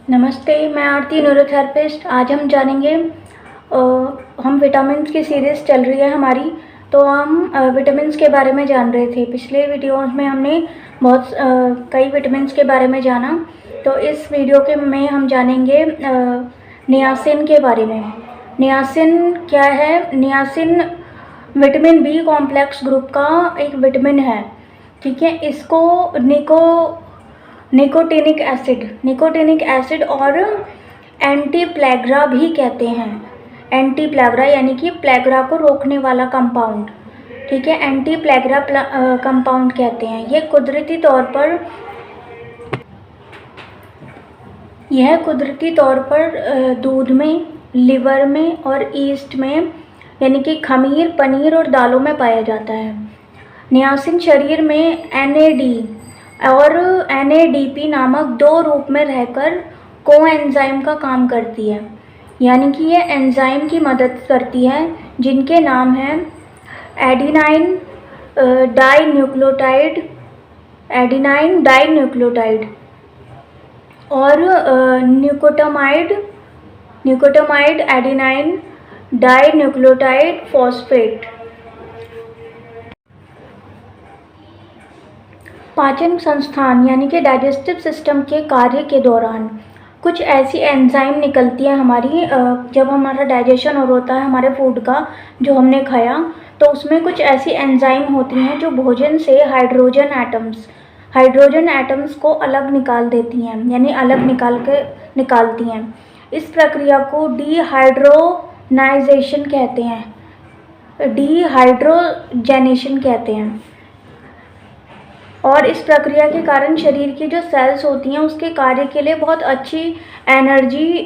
नमस्ते, मैं आरती न्यूरोथेरेपिस्ट। आज हम जानेंगे हम विटामिन्स की सीरीज़ चल रही है हमारी, तो हम विटामिन्स के बारे में जान रहे थे। पिछले वीडियोज़ में हमने कई विटामिन्स के बारे में जाना, तो इस वीडियो के में हम जानेंगे नियासिन के बारे में। नियासिन क्या है? Niacin vitamin B complex group का एक विटामिन है, ठीक है। इसको निकोटिनिक एसिड और एंटी प्लेग्रा भी कहते हैं। एंटी प्लेग्रा यानी कि प्लेग्रा को रोकने वाला कंपाउंड, ठीक है, एंटी प्लेग्रा कंपाउंड कहते हैं। यह कुदरती तौर पर दूध में, लिवर में और ईस्ट में यानी कि खमीर, पनीर और दालों में पाया जाता है। नियासिन शरीर में NAD और NADP नामक दो रूप में रहकर कोएंजाइम का काम करती है, यानी कि ये एंजाइम की मदद करती है, जिनके नाम हैं एडिनाइन डाइन्यूक्लियोटाइड और न्यूकोटामाइड एडिनाइन डाइन्यूक्लियोटाइड फॉस्फेट। पाचन संस्थान यानी कि डाइजेस्टिव सिस्टम के कार्य के दौरान कुछ ऐसी एंजाइम निकलती है हमारी, जब हमारा डाइजेशन और होता है हमारे फूड का जो हमने खाया, तो उसमें कुछ ऐसी एंजाइम होती हैं जो भोजन से हाइड्रोजन एटम्स को अलग निकाल देती हैं, यानी अलग निकालती हैं। इस प्रक्रिया को डिहाइड्रोजेनेशन कहते हैं। और इस प्रक्रिया के कारण शरीर की जो सेल्स होती हैं उसके कार्य के लिए बहुत अच्छी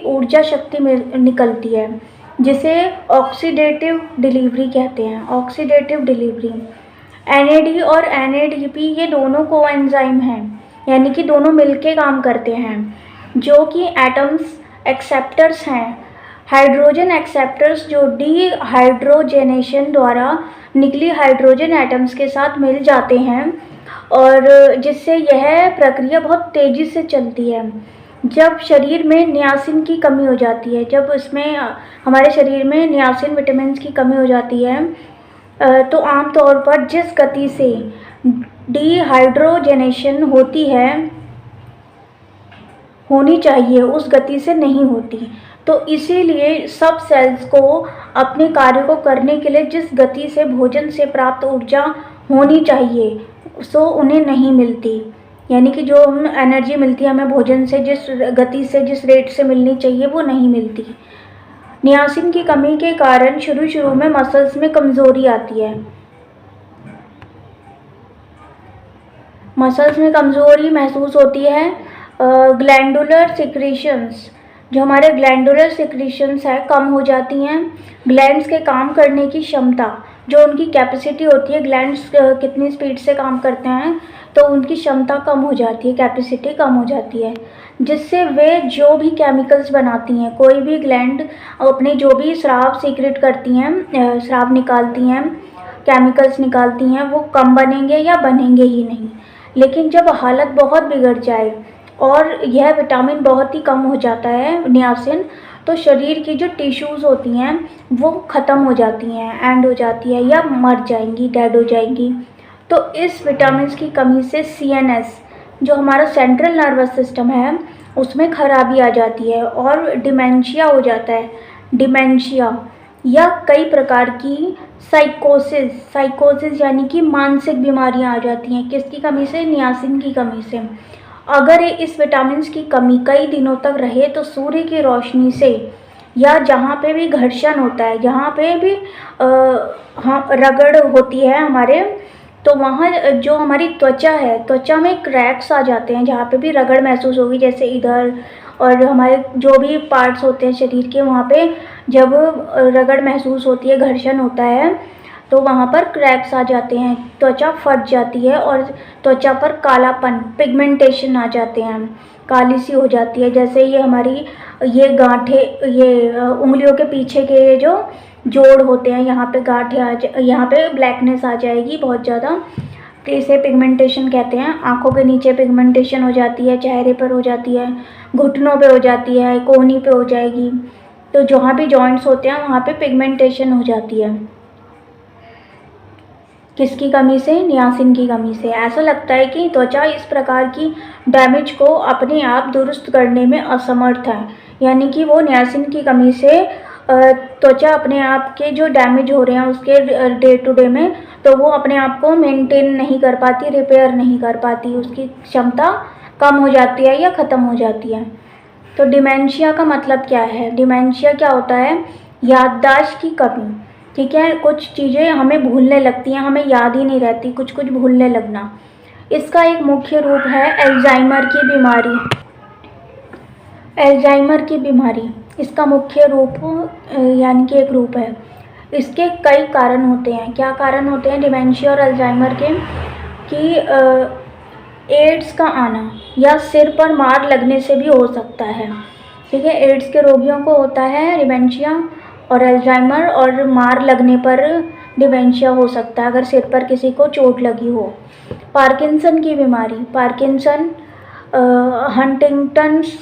ऊर्जा शक्ति निकलती है, जिसे ऑक्सीडेटिव डिलीवरी कहते हैं। NAD और NADP ये दोनों कोएंजाइम हैं, यानी कि दोनों मिलके काम करते हैं, जो कि एटम्स एक्सेप्टर्स हैं। हाइड्रोजन एक्सेप्टर्स जो डिहाइड्रोजेनेशन द्वारा निकली हाइड्रोजन एटम्स के साथ मिल जाते हैं, और जिससे यह प्रक्रिया बहुत तेज़ी से चलती है। जब शरीर में नियासिन की कमी हो जाती है, जब इसमें हमारे शरीर में नियासिन विटामिन की कमी हो जाती है, तो आमतौर पर जिस गति से डिहाइड्रोजेनेशन होनी चाहिए उस गति से नहीं होती। तो इसीलिए सब सेल्स को अपने कार्य को करने के लिए जिस गति से भोजन से प्राप्त ऊर्जा होनी चाहिए सो उन्हें नहीं मिलती, यानी कि जो एनर्जी मिलती है हमें भोजन से, जिस गति से, जिस रेट से मिलनी चाहिए वो नहीं मिलती। नियासिन की कमी के कारण शुरू में मसल्स में कमज़ोरी आती है, मसल्स में कमज़ोरी महसूस होती है। ग्लैंडुलर सिक्रीशंस, जो हमारे ग्लैंडुलर सिक्रीशंस है, कम हो जाती हैं। ग्लैंड्स के काम करने की क्षमता, जो उनकी कैपेसिटी होती है, ग्लैंड्स कितनी स्पीड से काम करते हैं, तो उनकी क्षमता कम हो जाती है, कैपेसिटी कम हो जाती है, जिससे वे जो भी केमिकल्स बनाती हैं, कोई भी ग्लैंड अपने जो भी स्राव सीक्रेट करती हैं, स्राव निकालती हैं, केमिकल्स निकालती हैं, वो कम बनेंगे या बनेंगे ही नहीं। लेकिन जब हालत बहुत बिगड़ जाए और यह विटामिन बहुत ही कम हो जाता है नियासिन, तो शरीर की जो टिश्यूज़ होती हैं वो ख़त्म हो जाती हैं, एंड हो जाती है या मर जाएंगी, डेड हो जाएंगी। तो इस विटामिन की कमी से CNS, जो हमारा सेंट्रल नर्वस सिस्टम है, उसमें खराबी आ जाती है और डिमेंशिया हो जाता है। डिमेंशिया या कई प्रकार की साइकोसिस यानी कि मानसिक बीमारियां आ जाती हैं। किसकी कमी से? नियासिन की कमी से। अगर इस विटामिन की कमी कई दिनों तक रहे तो सूर्य की रोशनी से या जहाँ पे भी घर्षण होता है, जहाँ पे भी रगड़ होती है हमारे, तो वहाँ जो हमारी त्वचा है, त्वचा में क्रैक्स आ जाते हैं, जहाँ पे भी रगड़ महसूस होगी, जैसे इधर, और हमारे जो भी पार्ट्स होते हैं शरीर के, वहाँ पे जब रगड़ महसूस होती है, घर्षण होता है, तो वहाँ पर क्रैक्स आ जाते हैं, त्वचा फट जाती है और त्वचा पर कालापन, पिगमेंटेशन आ जाते हैं, काली सी हो जाती है। जैसे ये हमारी ये गांठें, ये उंगलियों के पीछे के जो जोड़ होते हैं, यहाँ पे गांठें यहाँ पे ब्लैकनेस आ जाएगी बहुत ज़्यादा। इसे पिगमेंटेशन कहते हैं। आँखों के नीचे पिगमेंटेशन हो जाती है, चेहरे पर हो जाती है, घुटनों पे हो जाती है, कोहनी पे हो जाएगी। तो जहाँ भी जॉइंट्स होते हैं वहाँ पे पिगमेंटेशन हो जाती है। किसकी कमी से? नियासिन की कमी से। ऐसा लगता है कि त्वचा इस प्रकार की डैमेज को अपने आप दुरुस्त करने में असमर्थ है, यानी कि वो नियासिन की कमी से त्वचा अपने आप के जो डैमेज हो रहे हैं उसके डे टू डे में, तो वो अपने आप को मेंटेन नहीं कर पाती, रिपेयर नहीं कर पाती, उसकी क्षमता कम हो जाती है या ख़त्म हो जाती है। तो डिमेंशिया का मतलब क्या है? डिमेंशिया क्या होता है? याददाश्त की कमी। ठीक है, कुछ चीज़ें हमें भूलने लगती हैं, हमें याद ही नहीं रहती, कुछ कुछ भूलने लगना। इसका एक मुख्य रूप है अल्जाइमर की बीमारी। अल्जाइमर की बीमारी इसका मुख्य रूप यानी कि एक रूप है। इसके कई कारण होते हैं। क्या कारण होते हैं डिमेंशिया और अल्जाइमर के? कि एड्स का आना या सिर पर मार लगने से भी हो सकता है। ठीक है, एड्स के रोगियों को होता है डिमेंशिया और अल्जाइमर, और मार लगने पर डिमेंशिया हो सकता है अगर सिर पर किसी को चोट लगी हो। पार्किंसन की बीमारी, पार्किंसन, हंटिंगटन्स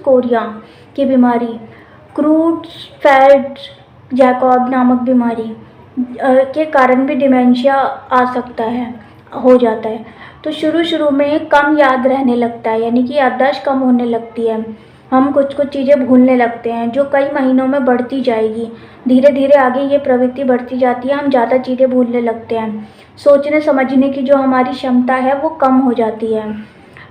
कोरिया की बीमारी, क्रूट्ज़-फैल्ट-जैकॉब नामक बीमारी के कारण भी डिमेंशिया आ सकता है, हो जाता है। तो शुरू में कम याद रहने लगता है, यानी कि याददाश्त कम होने लगती है, हम कुछ कुछ चीज़ें भूलने लगते हैं, जो कई महीनों में बढ़ती जाएगी। धीरे धीरे आगे ये प्रवृत्ति बढ़ती जाती है, हम ज़्यादा चीज़ें भूलने लगते हैं, सोचने समझने की जो हमारी क्षमता है वो कम हो जाती है।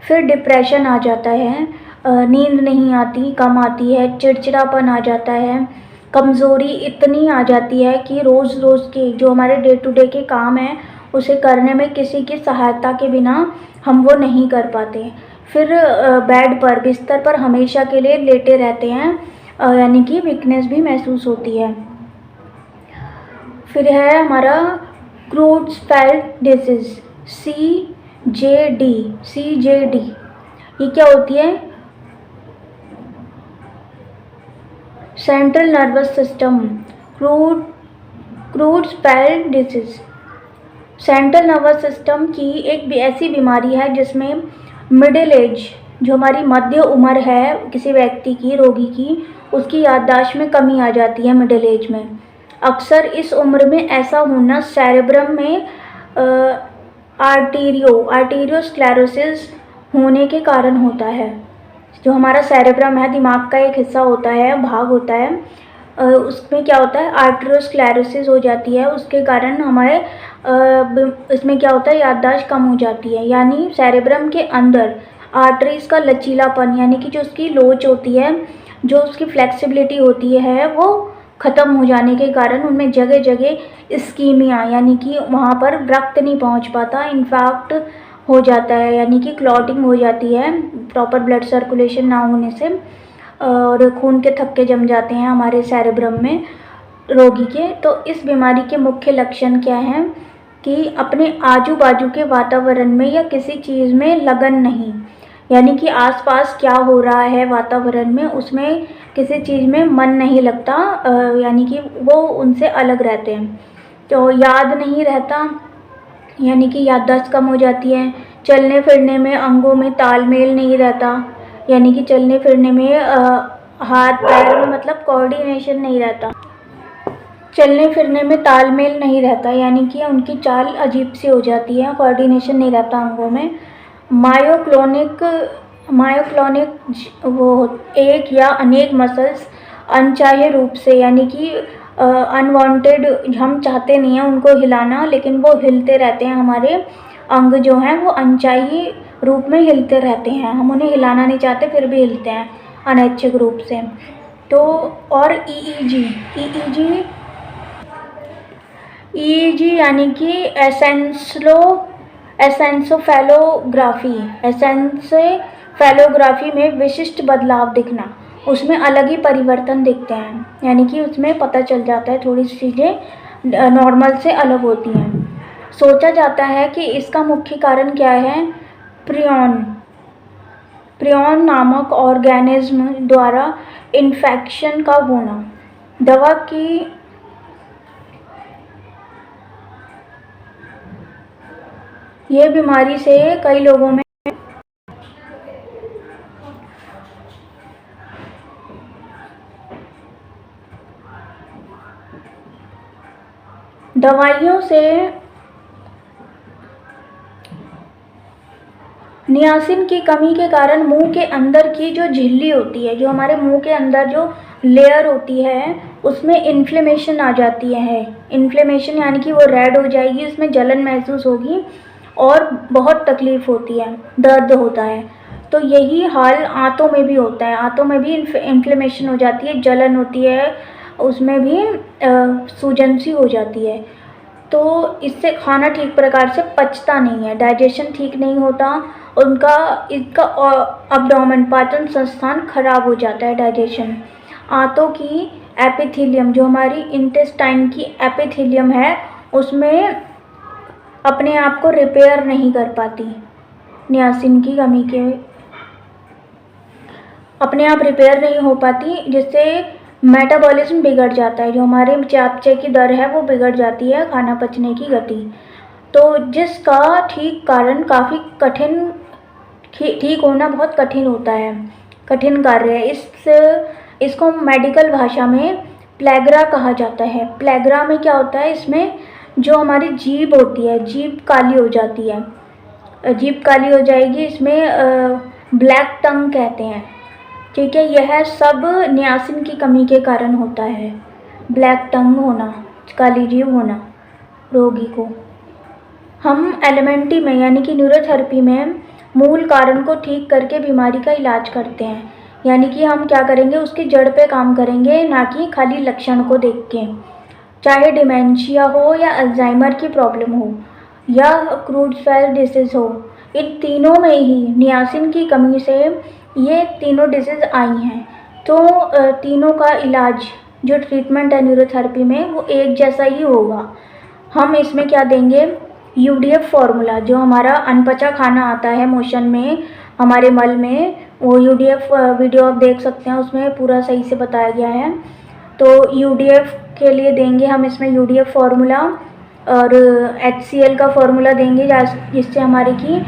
फिर डिप्रेशन आ जाता है, नींद नहीं आती, कम आती है, चिड़चिड़ापन आ जाता है, कमज़ोरी इतनी आ जाती है कि रोज़ रोज़ के जो हमारे डे टू डे के काम हैं उसे करने में किसी की सहायता के बिना हम वो नहीं कर पाते। फिर बेड पर, बिस्तर पर हमेशा के लिए लेटे रहते हैं, यानी कि वीकनेस भी महसूस होती है। फिर है हमारा क्रूट्ज़-फैल्ट डिजीज़, CJD। ये क्या होती है? Central nervous system, Creutzfeldt disease central nervous system की एक ऐसी बीमारी है जिसमें मिडिल एज, जो हमारी मध्य उम्र है किसी व्यक्ति की, रोगी की, उसकी याददाश्त में कमी आ जाती है मिडिल एज में। अक्सर इस उम्र में ऐसा होना सेरेब्रम में आर्टीरियोस्क्लेरोसिस होने के कारण होता है। जो हमारा सेरेब्रम है, दिमाग का एक हिस्सा होता है, भाग होता है, उसमें क्या होता है, आर्टेरियोस्क्लेरोसिस हो जाती है, उसके कारण हमारे इसमें क्या होता है, याददाश्त कम हो जाती है। यानी सेरेब्रम के अंदर आर्टरीज का लचीलापन, यानी कि जो उसकी लोच होती है, जो उसकी फ्लेक्सिबिलिटी होती है, वो ख़त्म हो जाने के कारण उनमें जगह जगह इस्कीमिया, यानी कि वहाँ पर रक्त नहीं पहुँच पाता, इन्फैक्ट हो जाता है, यानी कि क्लॉटिंग हो जाती है प्रॉपर ब्लड सर्कुलेशन ना होने से, और खून के थक्के जम जाते हैं हमारे सेरेब्रम में रोगी के। तो इस बीमारी के मुख्य लक्षण क्या हैं कि अपने आजू बाजू के वातावरण में या किसी चीज़ में लगन नहीं, यानी कि आसपास क्या हो रहा है वातावरण में उसमें किसी चीज़ में मन नहीं लगता, यानी कि वो उनसे अलग रहते हैं। तो याद नहीं रहता, यानी कि याददाश्त कम हो जाती है। चलने फिरने में अंगों में तालमेल नहीं रहता, यानी कि चलने फिरने में हाथ पैर में मतलब कोऑर्डिनेशन नहीं रहता, चलने फिरने में तालमेल नहीं रहता, यानी कि उनकी चाल अजीब सी हो जाती है, कोऑर्डिनेशन नहीं रहता अंगों में। मायोक्लोनिक वो एक या अनेक मसल्स अनचाहे रूप से, यानी कि अनवांटेड, हम चाहते नहीं हैं उनको हिलाना, लेकिन वो हिलते रहते हैं, हमारे अंग जो हैं वो अनचाही रूप में हिलते रहते हैं, हम उन्हें हिलाना नहीं चाहते फिर भी हिलते हैं अनैच्छिक रूप से। तो और ईईजी यानी कि एसेंसोफेलोग्राफी में विशिष्ट बदलाव दिखना, उसमें अलग ही परिवर्तन दिखते हैं, यानी कि उसमें पता चल जाता है थोड़ी सी चीज़ें नॉर्मल से अलग होती हैं। सोचा जाता है कि इसका मुख्य कारण क्या है, प्रियॉन नामक ऑर्गेनिज्म द्वारा इन्फेक्शन का होना। दवा की ये बीमारी से कई लोगों में दवाइयों से नियासिन की कमी के कारण मुंह के अंदर की जो झिल्ली होती है, जो हमारे मुंह के अंदर जो लेयर होती है, उसमें इन्फ्लेमेशन आ जाती है। इन्फ्लेमेशन यानी कि वो रेड हो जाएगी, उसमें जलन महसूस होगी और बहुत तकलीफ़ होती है, दर्द होता है। तो यही हाल आंतों में भी होता है। आंतों में भी इन्फ्लेमेशन हो जाती है, जलन होती है, उसमें भी सूजन सी हो जाती है। तो इससे खाना ठीक प्रकार से पचता नहीं है, डाइजेशन ठीक नहीं होता, इसका अब्डोमेन पाचन संस्थान खराब हो जाता है, डाइजेशन। आंतों की एपिथेलियम, जो हमारी इंटेस्टाइन की एपिथेलियम है, उसमें अपने आप को रिपेयर नहीं कर पाती। नियासिन की कमी के अपने आप रिपेयर नहीं हो पाती, जिससे मेटाबॉलिज्म बिगड़ जाता है। जो हमारे चयापचय की दर है वो बिगड़ जाती है, खाना पचने की गति। तो जिसका ठीक कारण काफ़ी कठिन ठीक होना बहुत कठिन होता है, कठिन कार्य है। इसको मेडिकल भाषा में प्लेग्रा कहा जाता है। प्लेग्रा में क्या होता है, इसमें जो हमारी जीभ होती है, जीभ काली हो जाती है, जीभ काली हो जाएगी, इसमें ब्लैक टंग कहते हैं। ठीक है, यह सब नियासिन की कमी के कारण होता है, ब्लैक टंग होना, काली जीभ होना रोगी को। हम एलिमेंटी में यानी कि न्यूरोथेरेपी में मूल कारण को ठीक करके बीमारी का इलाज करते हैं। यानी कि हम क्या करेंगे, उसकी जड़ पे काम करेंगे, ना कि खाली लक्षण को देख के। चाहे डिमेंशिया हो या अल्जाइमर की प्रॉब्लम हो या क्रूड्सफेल्ड डिसीज़ हो, इन तीनों में ही नियासिन की कमी से ये तीनों डिसीज़ आई हैं। तो तीनों का इलाज, जो ट्रीटमेंट है न्यूरोथेरेपी में, वो एक जैसा ही होगा। हम इसमें क्या देंगे, यूडीएफ फार्मूला, जो हमारा अनपचा खाना आता है मोशन में, हमारे मल में, वो यूडीएफ वीडियो आप देख सकते हैं, उसमें पूरा सही से बताया गया है। तो यूडीएफ के लिए देंगे हम इसमें यूडीएफ फार्मूला और एचसीएल का फार्मूला देंगे, जिससे हमारी की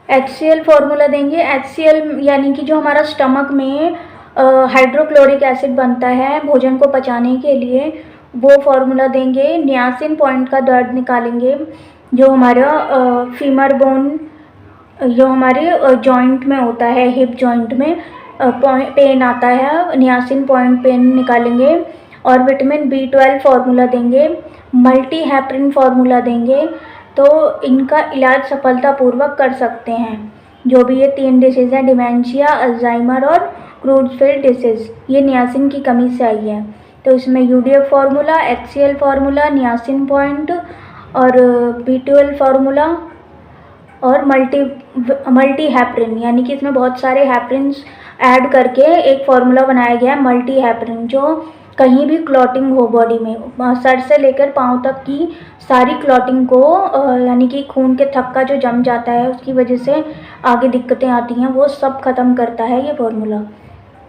एचसीएल फार्मूला देंगे। एचसीएल यानी कि जो हमारा स्टमक में हाइड्रोक्लोरिक एसिड बनता है भोजन को पचाने के लिए, वो फार्मूला देंगे। नियासिन पॉइंट का दर्द निकालेंगे, जो हमारा फीमर बोन, जो हमारे जॉइंट में होता है, हिप जॉइंट में पेन आता है, नियासिन पॉइंट पेन निकालेंगे। और विटामिन B12 फार्मूला देंगे, मल्टी हैपरिन फार्मूला देंगे। तो इनका इलाज सफलतापूर्वक कर सकते हैं। जो भी ये 3 डिसीज़ हैं, डिमेंशिया, अल्जाइमर और क्रूड्सफेल्ड डिसीज़, ये नियासिन की कमी से आई है। तो इसमें UDF formula, HCL formula, niacin point और B12 फार्मूला और मल्टी हैपरिन, यानी कि इसमें बहुत सारे हैपरिन्स ऐड करके एक फार्मूला बनाया गया है, मल्टी हैपरिन, जो कहीं भी क्लॉटिंग हो बॉडी में, सर से लेकर पाँव तक की सारी क्लॉटिंग को, यानी कि खून के थक्का जो जम जाता है उसकी वजह से आगे दिक्कतें आती हैं, वो सब ख़त्म करता है ये फार्मूला।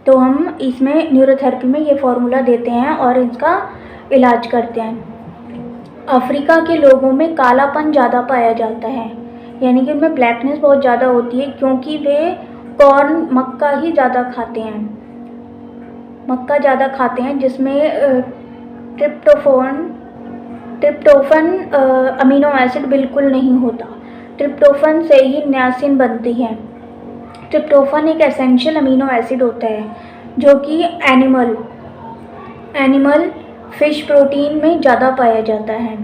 तो हम इसमें न्यूरोथेरेपी में ये फार्मूला देते हैं और इसका इलाज करते हैं। अफ्रीका के लोगों में कालापन ज़्यादा पाया जाता है, यानी कि उनमें ब्लैकनेस बहुत ज़्यादा होती है, क्योंकि वे कॉर्न, मक्का ही ज़्यादा खाते हैं। मक्का ज़्यादा खाते हैं, जिसमें ट्रिप्टोफन अमीनो एसिड बिल्कुल नहीं होता। ट्रिप्टोफन से ही नियासिन बनती है। ट्रिप्टोफन एक एसेंशियल अमीनो एसिड होता है, जो कि एनिमल फिश प्रोटीन में ज़्यादा पाया जाता है।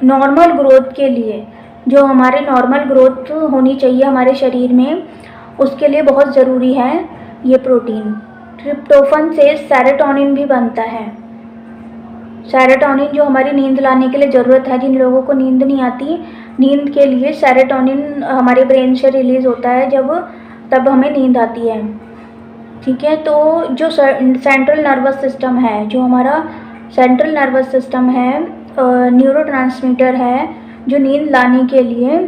नॉर्मल ग्रोथ के लिए, जो हमारे नॉर्मल ग्रोथ होनी चाहिए हमारे शरीर में, उसके लिए बहुत ज़रूरी है ये प्रोटीन। ट्रिप्टोफन से सेरोटोनिन भी बनता है। सेरोटोनिन जो हमारी नींद लाने के लिए ज़रूरत है, जिन लोगों को नींद नहीं आती, नींद के लिए सेरोटोनिन हमारे ब्रेन से रिलीज़ होता है, तब हमें नींद आती है। ठीक है, तो जो सेंट्रल नर्वस सिस्टम है, जो हमारा सेंट्रल नर्वस सिस्टम है, न्यूरोट्रांसमीटर है, जो नींद लाने के लिए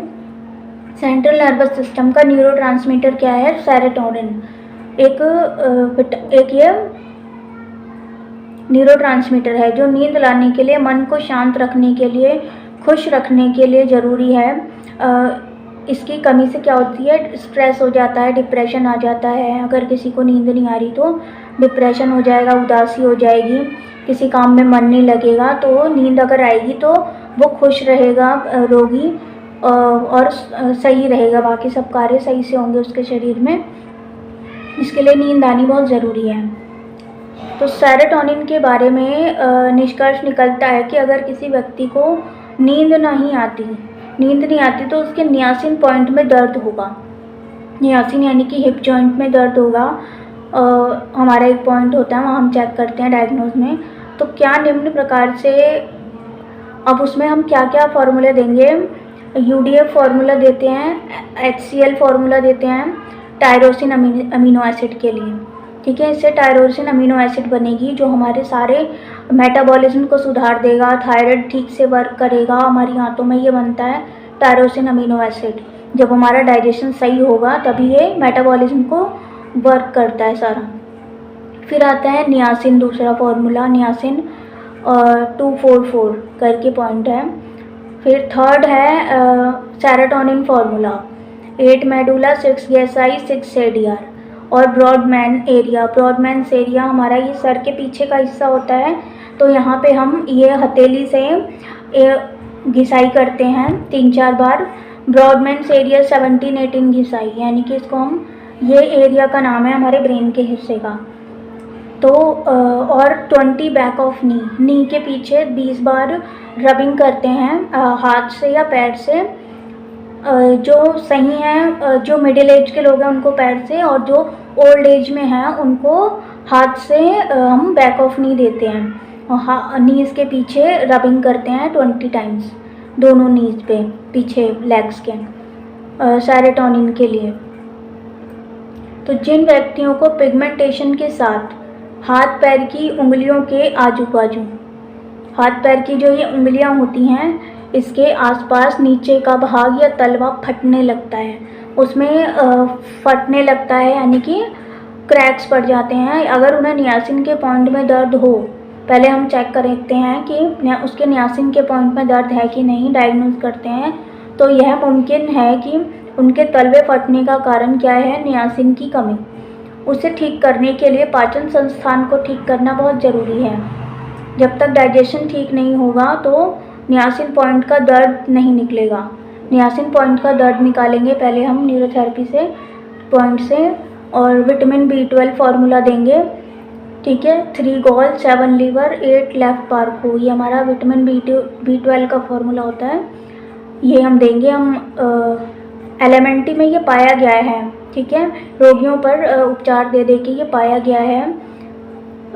सेंट्रल नर्वस सिस्टम का न्यूरोट्रांसमीटर क्या है, सेरोटोनिन। एक ये न्यूरोट्रांसमीटर है जो नींद लाने के लिए, मन को शांत रखने के लिए, खुश रखने के लिए ज़रूरी है। इसकी कमी से क्या होती है, स्ट्रेस हो जाता है, डिप्रेशन आ जाता है। अगर किसी को नींद नहीं आ रही तो डिप्रेशन हो जाएगा, उदासी हो जाएगी, किसी काम में मन नहीं लगेगा। तो नींद अगर आएगी तो वो खुश रहेगा रोगी, और सही रहेगा, बाकी सब कार्य सही से होंगे उसके शरीर में। इसके लिए नींद आनी बहुत ज़रूरी है। तो सेरोटोनिन के बारे में निष्कर्ष निकलता है कि अगर किसी व्यक्ति को नींद नहीं आती तो उसके नियासिन पॉइंट में दर्द होगा। नियासिन यानी कि हिप जॉइंट में दर्द होगा। हमारा एक पॉइंट होता है, वहाँ हम चेक करते हैं डायग्नोज में। तो क्या निम्न प्रकार से, अब उसमें हम क्या क्या फार्मूले देंगे, UDF फार्मूला देते हैं, HCl फार्मूला देते हैं टायरोसिन अमीनो एसिड के लिए, ठीक है। इससे टायरोसिन अमीनो एसिड बनेगी जो हमारे सारे मेटाबॉलिज्म को सुधार देगा, थायराइड ठीक से वर्क करेगा। हमारी आंतों में ये बनता है टायरोसिन अमीनो एसिड। जब हमारा डाइजेशन सही होगा तभी ये मेटाबॉलिज्म को वर्क करता है सारा। फिर आता है नियासिन, दूसरा फार्मूला नियासिन 244 करके पॉइंट है। फिर थर्ड है सेरोटोनिन फार्मूला 8 मेडुला 6 गैसाई 6 ADR और ब्रॉडमैन एरिया हमारा ये सर के पीछे का हिस्सा होता है। तो यहाँ पे हम ये हथेली से घिसाई करते हैं 3-4 बार। ब्रॉडमैन एरिया 17-18 घिसाई, यानी कि इसको हम, ये एरिया का नाम है हमारे ब्रेन के हिस्से का। तो और 20 बैक ऑफ नी के पीछे 20 बार रबिंग करते हैं हाथ से या पैर से। जो सही हैं, जो मिडिल एज के लोग हैं उनको पैर से, और जो ओल्ड एज में हैं उनको हाथ से हम बैक ऑफ नी देते हैं। नीज़ के पीछे रबिंग करते हैं 20 टाइम्स, दोनों नीज़ पे पीछे लेग्स के, सेरोटोनिन के लिए। तो जिन व्यक्तियों को पिगमेंटेशन के साथ हाथ पैर की उंगलियों के आजू बाजू, हाथ पैर की जो ये उंगलियां होती हैं इसके आसपास नीचे का भाग या तलवा फटने लगता है, उसमें फटने लगता है, यानी कि क्रैक्स पड़ जाते हैं। अगर उन्हें नियासिन के पॉइंट में दर्द हो, पहले हम चेक करते हैं कि उसके नियासिन के पॉइंट में दर्द है कि नहीं, डायग्नोज करते हैं। तो यह मुमकिन है कि उनके तलवे फटने का कारण क्या है, नियासिन की कमी। उसे ठीक करने के लिए पाचन संस्थान को ठीक करना बहुत ज़रूरी है। जब तक डाइजेशन ठीक नहीं होगा तो नियासिन पॉइंट का दर्द नहीं निकलेगा। नियासिन पॉइंट का दर्द निकालेंगे पहले हम न्यूरोथेरेपी से पॉइंट से, और विटामिन B12 फार्मूला देंगे, ठीक है। 3 गॉल 7 लीवर 8 लेफ्ट पार्को, ये हमारा विटामिन B12 का फार्मूला होता है, ये हम देंगे। हम एलिमेंटी में ये पाया गया है, ठीक है। रोगियों पर उपचार दे के ये पाया गया है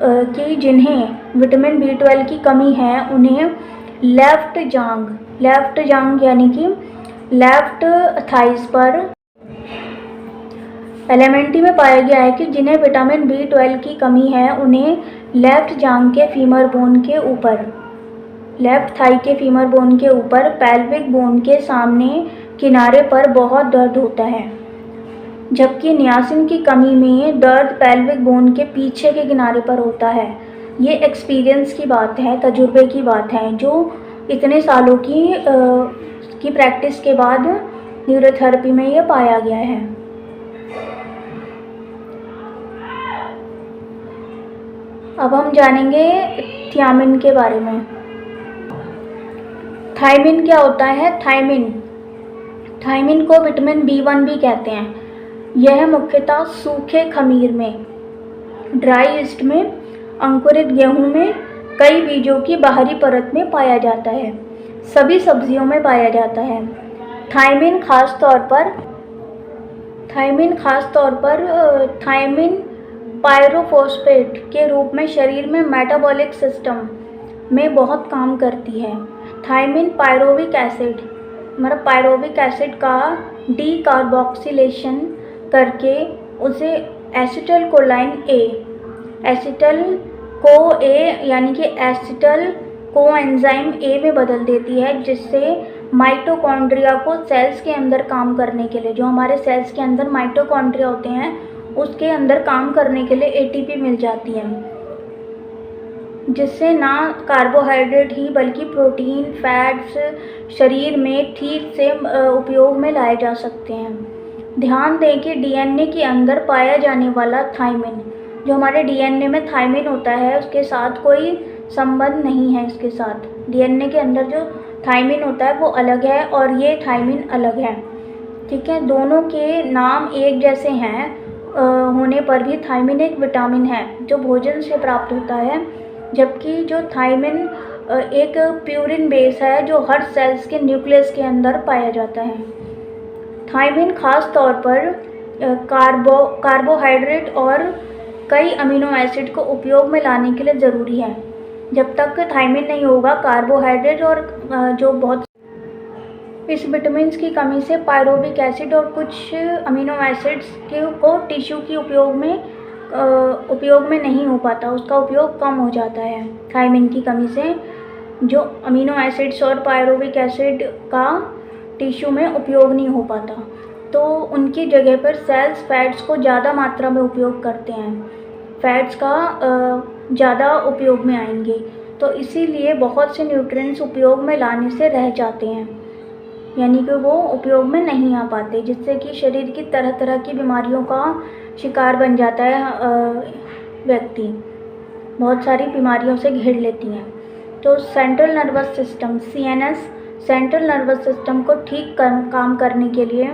कि जिन्हें विटामिन B12 की कमी है उन्हें लेफ्ट जांग यानी कि लेफ्ट थाइस पर, एलिमेंटी में पाया गया है कि जिन्हें विटामिन B12 की कमी है उन्हें लेफ्ट जांग के फीमर बोन के ऊपर, लेफ्ट थाई के फीमर बोन के ऊपर पेल्विक बोन के सामने किनारे पर बहुत दर्द होता है, जबकि नियासिन की कमी में दर्द पेल्विक बोन के पीछे के किनारे पर होता है। ये एक्सपीरियंस की बात है, तजुर्बे की बात है, जो इतने सालों की प्रैक्टिस के बाद न्यूरोथेरेपी में ये पाया गया है। अब हम जानेंगे थियामिन के बारे में। थायमिन क्या होता है? थायमिन को विटामिन B1 भी कहते हैं। यह मुख्यतः सूखे खमीर में, ड्राई ईस्ट में, अंकुरित गेहूं में, कई बीजों की बाहरी परत में पाया जाता है। सभी सब्जियों में पाया जाता है। थायमिन खास तौर पर थायमिन पायरोफॉस्फेट के रूप में शरीर में मेटाबॉलिक सिस्टम में बहुत काम करती है। थायमिन पायरोविक एसिड का डीकार्बोक्सिलेशन करके उसे एसिटल कोएंजाइम A में बदल देती है, जिससे माइटोकॉन्ड्रिया को सेल्स के अंदर काम करने के लिए, जो हमारे सेल्स के अंदर माइटोकॉन्ड्रिया होते हैं उसके अंदर काम करने के लिए ATP मिल जाती है। जिससे ना कार्बोहाइड्रेट ही बल्कि प्रोटीन, फैट्स शरीर में ठीक से उपयोग में लाए जा सकते हैं। ध्यान दें कि डीएनए के अंदर पाया जाने वाला थायमिन, जो हमारे डीएनए में थायमिन होता है, उसके साथ कोई संबंध नहीं है। इसके साथ डीएनए के अंदर जो थायमिन होता है वो अलग है और ये थायमिन अलग है। ठीक है, दोनों के नाम एक जैसे हैं होने पर भी थायमिन एक विटामिन है जो भोजन से प्राप्त होता है, जबकि जो थायमिन एक प्यूरिन बेस है जो हर सेल्स के न्यूक्लियस के अंदर पाया जाता है। थायमिन खास तौर पर कार्बोहाइड्रेट और कई अमीनो एसिड को उपयोग में लाने के लिए ज़रूरी है। जब तक थायमिन नहीं होगा, कार्बोहाइड्रेट और जो बहुत इस विटामिन्स की कमी से पायरोविक एसिड और कुछ अमीनो एसिड्स को टिश्यू की उपयोग में नहीं हो पाता, उसका उपयोग कम हो जाता है। थायमिन की कमी से जो अमीनो एसिड्स और पायरोविक एसिड का टिश्यू में उपयोग नहीं हो पाता, तो उनकी जगह पर सेल्स फैट्स को ज़्यादा मात्रा में उपयोग करते हैं, फैट्स का ज़्यादा उपयोग में आएंगे, तो इसीलिए बहुत से न्यूट्रिएंट्स उपयोग में लाने से रह जाते हैं, यानी कि वो उपयोग में नहीं आ पाते, जिससे कि शरीर की तरह तरह की बीमारियों का शिकार बन जाता है व्यक्ति, बहुत सारी बीमारियों से घिर लेती हैं। तो central nervous system CNS, central nervous system को ठीक काम करने के लिए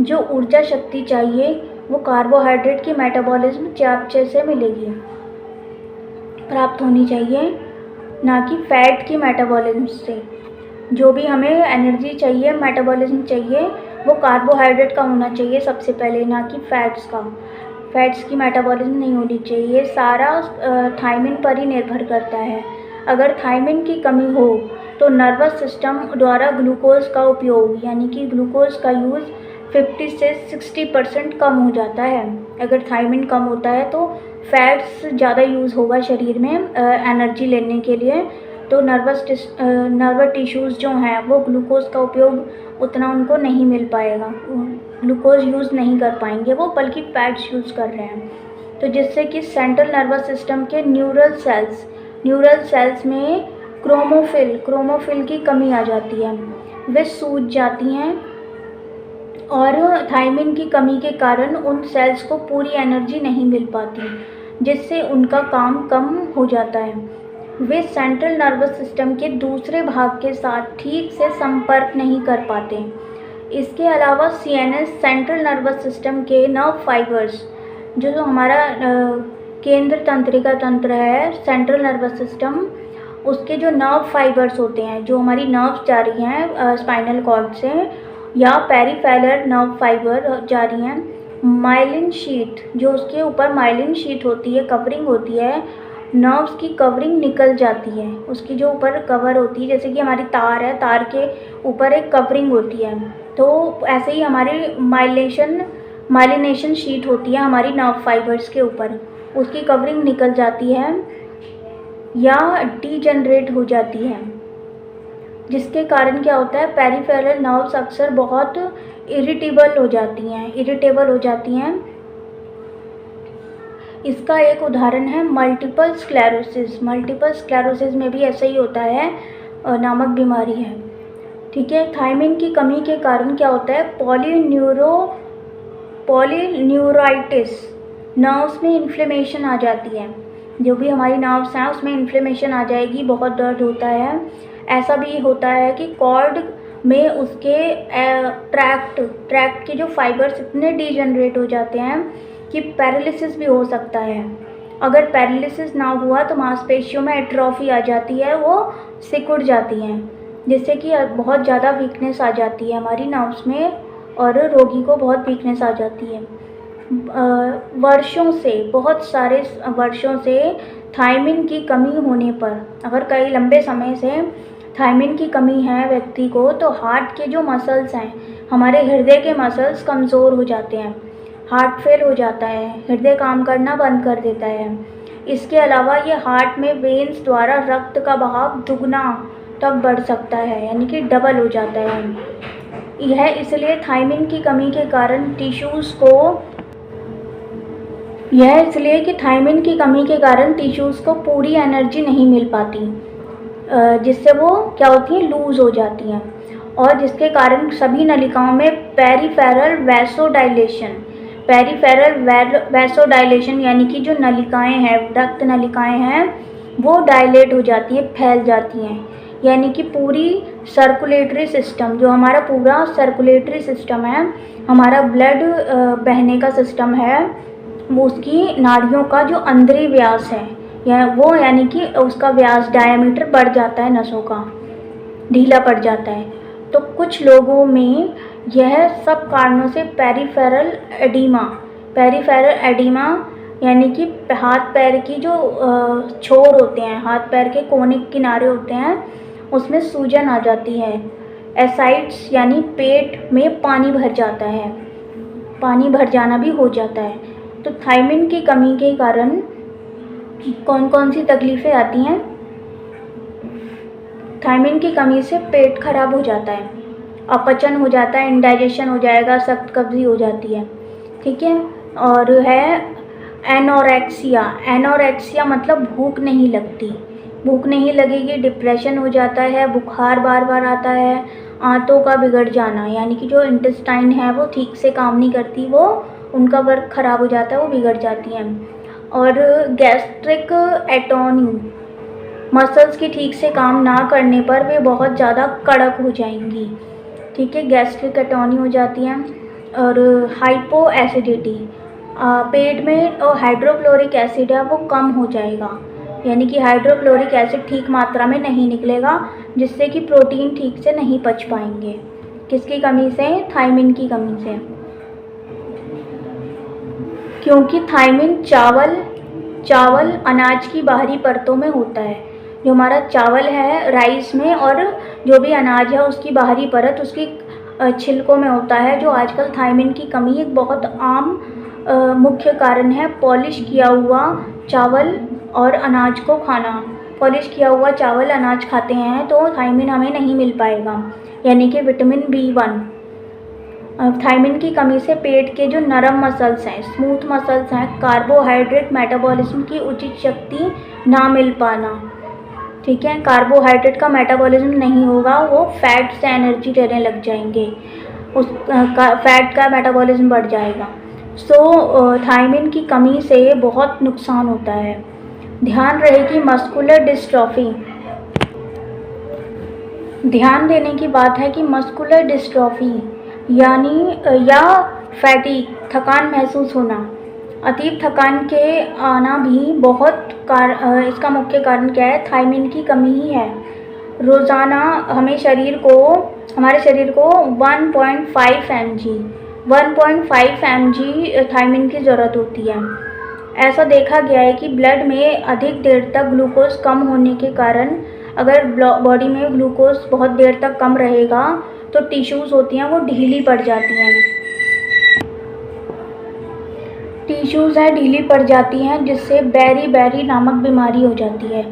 जो ऊर्जा शक्ति चाहिए वो कार्बोहाइड्रेट की मेटाबॉलिज्म चयापचय से मिलेगी, प्राप्त होनी चाहिए, ना कि फैट की मेटाबॉलिज्म से। जो भी हमें एनर्जी चाहिए, मेटाबॉलिज्म चाहिए, वो कार्बोहाइड्रेट का होना चाहिए सबसे पहले, ना कि फैट्स का। फैट्स की मेटाबॉलिज्म नहीं होनी चाहिए, सारा थायमिन पर ही निर्भर करता है। अगर थायमिन की कमी हो तो नर्वस सिस्टम द्वारा ग्लूकोज का उपयोग, यानी कि ग्लूकोज का यूज़ 50 से 60% कम हो जाता है। अगर थायमिन कम होता है तो फैट्स ज़्यादा यूज़ होगा शरीर में एनर्जी लेने के लिए, तो नर्वस टिश्यूज़ जो हैं वो ग्लूकोज का उपयोग उतना उनको नहीं मिल पाएगा, ग्लूकोज यूज़ नहीं कर पाएंगे वो, बल्कि फैट्स यूज़ कर रहे हैं। तो जिससे कि सेंट्रल नर्वस सिस्टम के न्यूरल सेल्स में क्रोमोफिल की कमी आ जाती है, वे सूज जाती हैं और थायमिन की कमी के कारण उन सेल्स को पूरी एनर्जी नहीं मिल पाती, जिससे उनका काम कम हो जाता है। वे सेंट्रल नर्वस सिस्टम के दूसरे भाग के साथ ठीक से संपर्क नहीं कर पाते। इसके अलावा CNS, सेंट्रल नर्वस सिस्टम के नर्व फाइबर्स, जो हमारा केंद्र तंत्रिका तंत्र है, सेंट्रल नर्वस सिस्टम, उसके जो नर्व फाइबर्स होते हैं, जो हमारी नर्व्स जा रही हैं स्पाइनल कॉर्ड से, या पेरिफेरल नर्व फाइबर जा रही हैं, माइलिन शीट, जो उसके ऊपर माइलिन शीट होती है, कवरिंग होती है, नर्व्स की कवरिंग निकल जाती है, उसकी जो ऊपर कवर होती है, जैसे कि हमारी तार है, तार के ऊपर एक कवरिंग होती है, तो ऐसे ही हमारी माइलिनेशन शीट होती है हमारी नर्व फाइबर्स के ऊपर, उसकी कवरिंग निकल जाती है या डीजनरेट हो जाती है, जिसके कारण क्या होता है, पेरिफेरल नर्व्स अक्सर बहुत इरिटेबल हो जाती हैं। इसका एक उदाहरण है मल्टीपल स्क्लेरोसिस में भी ऐसा ही होता है, नामक बीमारी है। ठीक है, थायमिन की कमी के कारण क्या होता है, पॉलीन्यूराइटिस, नर्व्स में इन्फ्लेमेशन आ जाती है, जो भी हमारी नर्व्स हैं उसमें इन्फ्लेमेशन आ जाएगी, बहुत दर्द होता है। ऐसा भी होता है कि कॉर्ड में उसके ट्रैक्ट के जो फाइबर्स इतने डीजनरेट हो जाते हैं कि पैरालिसिस भी हो सकता है। अगर पैरालिसिस ना हुआ तो मांसपेशियों में एट्रोफी आ जाती है, वो सिकुड़ जाती हैं, जिससे कि बहुत ज़्यादा वीकनेस आ जाती है हमारी नर्व्स में और रोगी को बहुत वीकनेस आ जाती है। बहुत सारे वर्षों से थायमिन की कमी होने पर, अगर कई लंबे समय से थायमिन की कमी है व्यक्ति को, तो हार्ट के जो मसल्स हैं, हमारे हृदय के मसल्स कमज़ोर हो जाते हैं, हार्ट फेल हो जाता है, हृदय काम करना बंद कर देता है। इसके अलावा ये हार्ट में वेन्स द्वारा रक्त का बहाव दुगना तक बढ़ सकता है, यानी कि डबल हो जाता है। यह इसलिए थायमिन की कमी के कारण टिश्यूज़ को यह इसलिए कि थायमिन की कमी के कारण टिश्यूज़ को पूरी एनर्जी नहीं मिल पाती, जिससे वो क्या होती हैं, लूज़ हो जाती हैं, और जिसके कारण सभी नलिकाओं में पेरिफेरल वैसोडाइलेशन यानी कि जो नलिकाएं हैं, रक्त नलिकाएं हैं, वो डायलेट हो जाती हैं, फैल जाती हैं। यानी कि पूरी सर्कुलेटरी सिस्टम, जो हमारा पूरा सर्कुलेटरी सिस्टम है, हमारा ब्लड बहने का सिस्टम है, वो उसकी नाड़ियों का जो अंदरी व्यास है यानी कि उसका व्यास, डायमीटर बढ़ जाता है, नसों का ढीला पड़ जाता है। तो कुछ लोगों में यह सब कारणों से पेरिफेरल एडिमा यानी कि हाथ पैर की जो छोर होते हैं, हाथ पैर के कोने किनारे होते हैं, उसमें सूजन आ जाती है। एसाइड्स यानी पेट में पानी भर जाता है, पानी भर जाना भी हो जाता है। तो थायमिन की कमी के कारण कौन कौन सी तकलीफ़ें आती हैं? थायमिन की कमी से पेट खराब हो जाता है, अपचन हो जाता है, इंडाइजेशन हो जाएगा, सख्त कब्जी हो जाती है, ठीक है। और है एनोरेक्सिया मतलब भूख नहीं लगेगी, डिप्रेशन हो जाता है, बुखार बार बार आता है, आंतों का बिगड़ जाना यानी कि जो इंटेस्टाइन है वो ठीक से काम नहीं करती, वो उनका वर्क ख़राब हो जाता है, वो बिगड़ जाती हैं। और गैस्ट्रिक एटोनी, मसल्स की ठीक से काम ना करने पर वे बहुत ज़्यादा कड़क हो जाएंगी, ठीक है, गैस्ट्रिक एटोनी हो जाती हैं। और हाइपो एसिडिटी, पेट में हाइड्रोक्लोरिक एसिड है वो कम हो जाएगा, यानी कि हाइड्रोक्लोरिक एसिड ठीक मात्रा में नहीं निकलेगा, जिससे कि प्रोटीन ठीक से नहीं पच पाएंगे। किसकी कमी से? थायमिन की कमी से। क्योंकि थायमिन चावल अनाज की बाहरी परतों में होता है। जो हमारा चावल है राइस में, और जो भी अनाज है उसकी बाहरी परत उसकी छिलकों में होता है। जो आजकल थायमिन की कमी एक बहुत आम मुख्य कारण है, पॉलिश किया हुआ चावल और अनाज को खाना। पॉलिश किया हुआ चावल अनाज खाते हैं तो थायमिन हमें नहीं मिल पाएगा, यानी कि विटामिन B1। थायमिन की कमी से पेट के जो नरम मसल्स हैं, स्मूथ मसल्स हैं, कार्बोहाइड्रेट मेटाबॉलिज्म की उचित शक्ति ना मिल पाना, ठीक है, कार्बोहाइड्रेट का मेटाबॉलिज्म नहीं होगा, वो फैट से एनर्जी लेने लग जाएंगे, फैट का मेटाबॉलिज्म बढ़ जाएगा। सो थायमिन की कमी से बहुत नुकसान होता है। ध्यान रहे कि मस्कुलर डिस्ट्रॉफी, ध्यान देने की बात है कि मस्कुलर डिस्ट्रॉफी या फैटिग, थकान महसूस होना, अतीब थकान के आना भी बहुत इसका मुख्य कारण क्या है? थायमिन की कमी ही है। रोज़ाना हमारे शरीर को 1.5 mg थायमिन की ज़रूरत होती है। ऐसा देखा गया है कि ब्लड में अधिक देर तक ग्लूकोज कम होने के कारण, अगर बॉडी में ग्लूकोज बहुत देर तक कम रहेगा तो टिश्यूज़ होती हैं वो ढीली पड़ जाती हैं, ढीली पड़ जाती हैं, जिससे बेरी नामक बीमारी हो जाती है।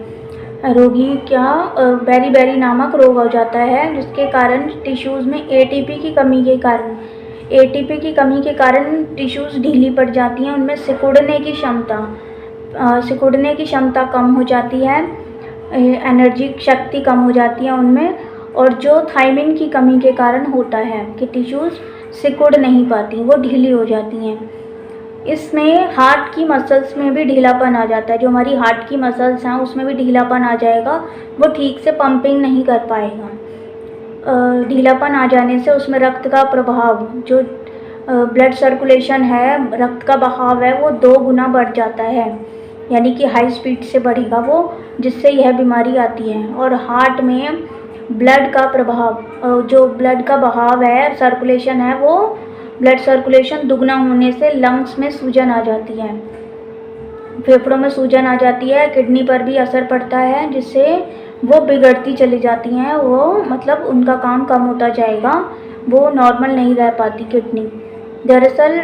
बेरी नामक रोग हो जाता है, जिसके कारण टिश्यूज़ में एटीपी की कमी के कारण टिश्यूज़ ढीली पड़ जाती हैं, उनमें सिकुड़ने की क्षमता कम हो जाती है, एनर्जी शक्ति कम हो जाती है उनमें। और जो थायमिन की कमी के कारण होता है कि टिश्यूज़ सिकुड़ नहीं पाती, वो ढीली हो जाती हैं। इसमें हार्ट की मसल्स में भी ढीलापन आ जाता है, जो हमारी हार्ट की मसल्स हैं उसमें भी ढीलापन आ जाएगा, वो ठीक से पंपिंग नहीं कर पाएगा। ढीलापन आ जाने से उसमें रक्त का प्रभाव, जो ब्लड सर्कुलेशन है, रक्त का बहाव है, वो 2 गुना बढ़ जाता है, यानी कि हाई स्पीड से बढ़ेगा वो, जिससे यह बीमारी आती है। और हार्ट में ब्लड का प्रभाव, जो ब्लड का बहाव है, सर्कुलेशन है, वो ब्लड सर्कुलेशन दुगना होने से लंग्स में सूजन आ जाती है, फेफड़ों में सूजन आ जाती है, किडनी पर भी असर पड़ता है, जिससे वो बिगड़ती चली जाती हैं, वो मतलब उनका काम कम होता जाएगा, वो नॉर्मल नहीं रह पाती किडनी। दरअसल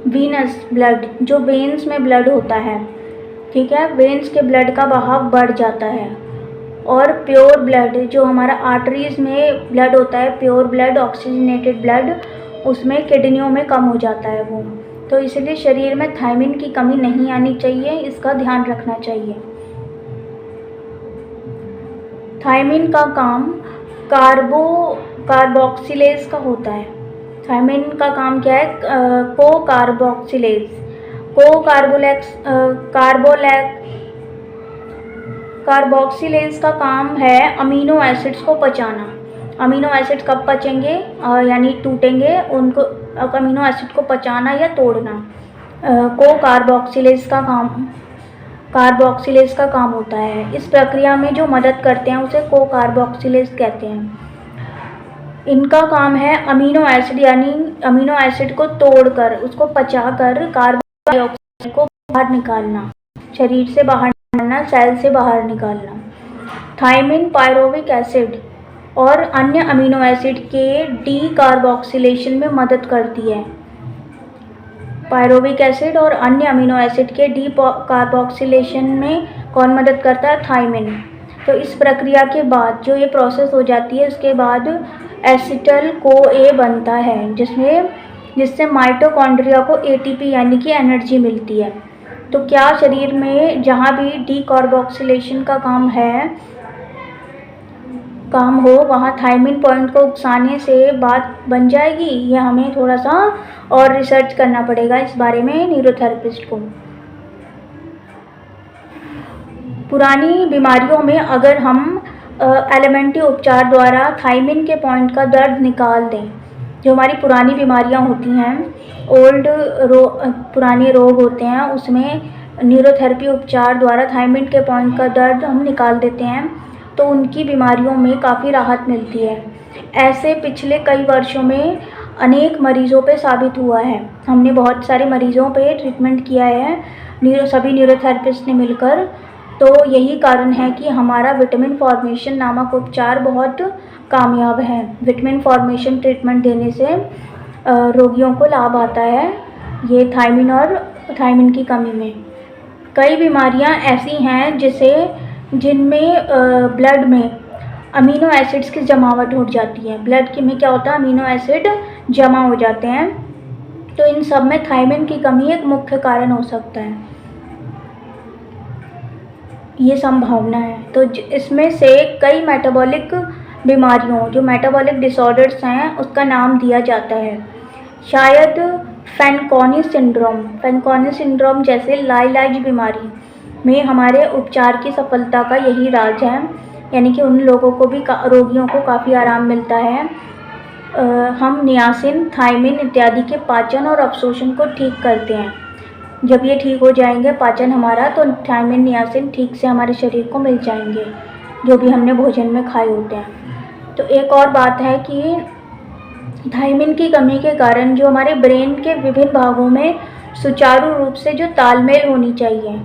वीनस ब्लड, जो वेन्स में ब्लड होता है, ठीक है, वेन्स के ब्लड का बहाव बढ़ जाता है। और प्योर ब्लड, जो हमारा आर्टरीज में ब्लड होता है, प्योर ब्लड, ऑक्सीजनेटेड ब्लड, उसमें किडनियों में कम हो जाता है वो। तो इसलिए शरीर में थायमिन की कमी नहीं आनी चाहिए, इसका ध्यान रखना चाहिए। थायमिन का काम कार्बोक्सिलेज का होता है। थायमिन का काम क्या है? कार्बोक्सिलेज का काम है अमीनो एसिड्स को पचाना। अमीनो एसिड कब पचेंगे यानी टूटेंगे, उनको अमीनो एसिड को पचाना या तोड़ना को कार्बोक्सिलेज का काम होता है। इस प्रक्रिया में जो मदद करते हैं उसे कार्बोक्सिलेज कहते हैं। इनका काम है अमीनो एसिड यानी अमीनो एसिड को तोड़कर उसको पचाकर कार्बन डाइऑक्साइड को बाहर निकालना, शरीर से बाहर निकालना, सेल से बाहर निकालना। थायमिन पायरोविक एसिड और अन्य अमीनो एसिड के डीकार्बोक्सिलेशन में मदद करती है। पायरोविक एसिड और अन्य अमीनो एसिड के डीकार्बोक्सिलेशन में कौन मदद करता है? थायमिन। तो इस प्रक्रिया के बाद जो ये प्रोसेस हो जाती है, उसके बाद एसिटल CoA बनता है, जिससे माइटोकॉन्ड्रिया को ATP यानी कि एनर्जी मिलती है। तो क्या शरीर में जहाँ भी डीकार्बोक्सिलेशन का काम हो वहाँ थायमिन पॉइंट को उकसाने से बात बन जाएगी? यह हमें थोड़ा सा और रिसर्च करना पड़ेगा इस बारे में न्यूरोथेरेपिस्ट को। पुरानी बीमारियों में अगर हम एलिमेंट्री उपचार द्वारा थायमिन के पॉइंट का दर्द निकाल दें, जो हमारी पुरानी बीमारियां होती हैं, पुराने रोग होते हैं, उसमें न्यूरोथेरेपी उपचार द्वारा थायमिन के पॉइंट का दर्द हम निकाल देते हैं तो उनकी बीमारियों में काफ़ी राहत मिलती है। ऐसे पिछले कई वर्षों में अनेक मरीज़ों पे साबित हुआ है। हमने बहुत सारे मरीज़ों पे ट्रीटमेंट किया है सभी न्यूरोथेरेपिस्ट ने मिलकर। तो यही कारण है कि हमारा विटामिन फॉर्मेशन नामक उपचार बहुत कामयाब है। विटामिन फॉर्मेशन ट्रीटमेंट देने से रोगियों को लाभ आता है ये थायमिन की कमी में। कई बीमारियां ऐसी हैं जिनमें ब्लड में अमीनो एसिड्स की जमावट हो जाती है। ब्लड में क्या होता है? अमीनो एसिड जमा हो जाते हैं। तो इन सब में थायमिन की कमी एक मुख्य कारण हो सकता है, ये संभावना है। तो इसमें से कई मेटाबॉलिक बीमारियों, जो मेटाबॉलिक डिसऑर्डर्स हैं, उसका नाम दिया जाता है। शायद फैनकॉनी सिंड्रोम जैसे लाइलाज बीमारी में हमारे उपचार की सफलता का यही राज है, यानी कि उन लोगों को भी रोगियों को काफ़ी आराम मिलता है। हम नियासिन, थायमिन इत्यादि के पाचन और अवशोषण को ठीक करते हैं। जब ये ठीक हो जाएंगे पाचन हमारा, तो थायमिन, नियासिन ठीक से हमारे शरीर को मिल जाएंगे जो भी हमने भोजन में खाए होते हैं। तो एक और बात है कि थायमिन की कमी के कारण जो हमारे ब्रेन के विभिन्न भागों में सुचारू रूप से जो तालमेल होनी चाहिए,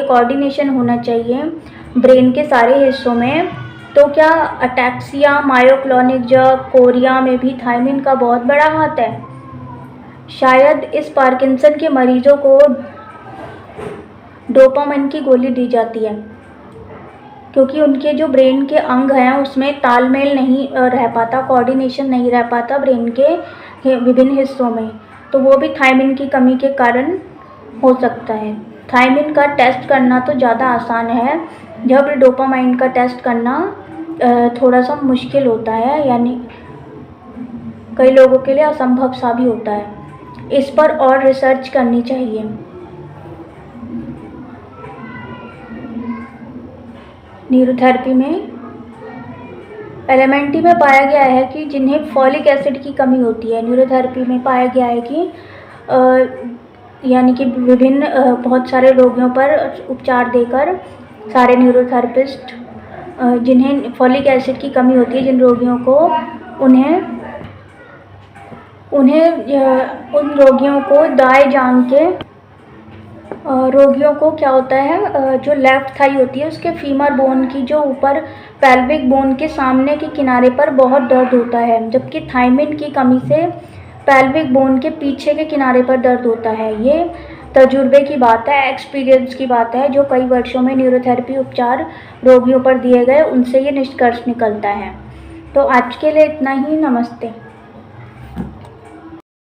कोऑर्डिनेशन होना चाहिए ब्रेन के सारे हिस्सों में। तो क्या अटैक्सिया, मायोक्लोनिक जर्क, कोरिया में भी थायमिन का बहुत बड़ा हाथ है? शायद इस पार्किंसन के मरीजों को डोपामाइन की गोली दी जाती है क्योंकि उनके जो ब्रेन के अंग हैं उसमें तालमेल नहीं रह पाता, कोऑर्डिनेशन नहीं रह पाता ब्रेन के विभिन्न हिस्सों में। तो वो भी थायमिन की कमी के कारण हो सकता है। थायमिन का टेस्ट करना तो ज़्यादा आसान है, जब डोपामाइन का टेस्ट करना थोड़ा सा मुश्किल होता है, यानी कई लोगों के लिए असंभव सा भी होता है। इस पर और रिसर्च करनी चाहिए। न्यूरोथेरेपी में एलिमेंट्री में पाया गया है कि जिन्हें फॉलिक एसिड की कमी होती है, न्यूरोथेरेपी में पाया गया है कि यानी कि विभिन्न बहुत सारे रोगियों पर उपचार देकर सारे न्यूरोथेरेपिस्ट जिन्हें फॉलिक एसिड की कमी होती है, जिन रोगियों को उन रोगियों को दाएं जांघ के रोगियों को क्या होता है, जो लेफ्ट थाई होती है उसके फीमर बोन की जो ऊपर पेल्विक बोन के सामने के किनारे पर बहुत दर्द होता है, जबकि थायमिन की कमी से पेल्विक बोन के पीछे के किनारे पर दर्द होता है। ये तजुर्बे की बात है, एक्सपीरियंस की बात है, जो कई वर्षों में न्यूरोथेरेपी उपचार रोगियों पर दिए गए उनसे ये निष्कर्ष निकलता है। तो आज के लिए इतना ही। नमस्ते।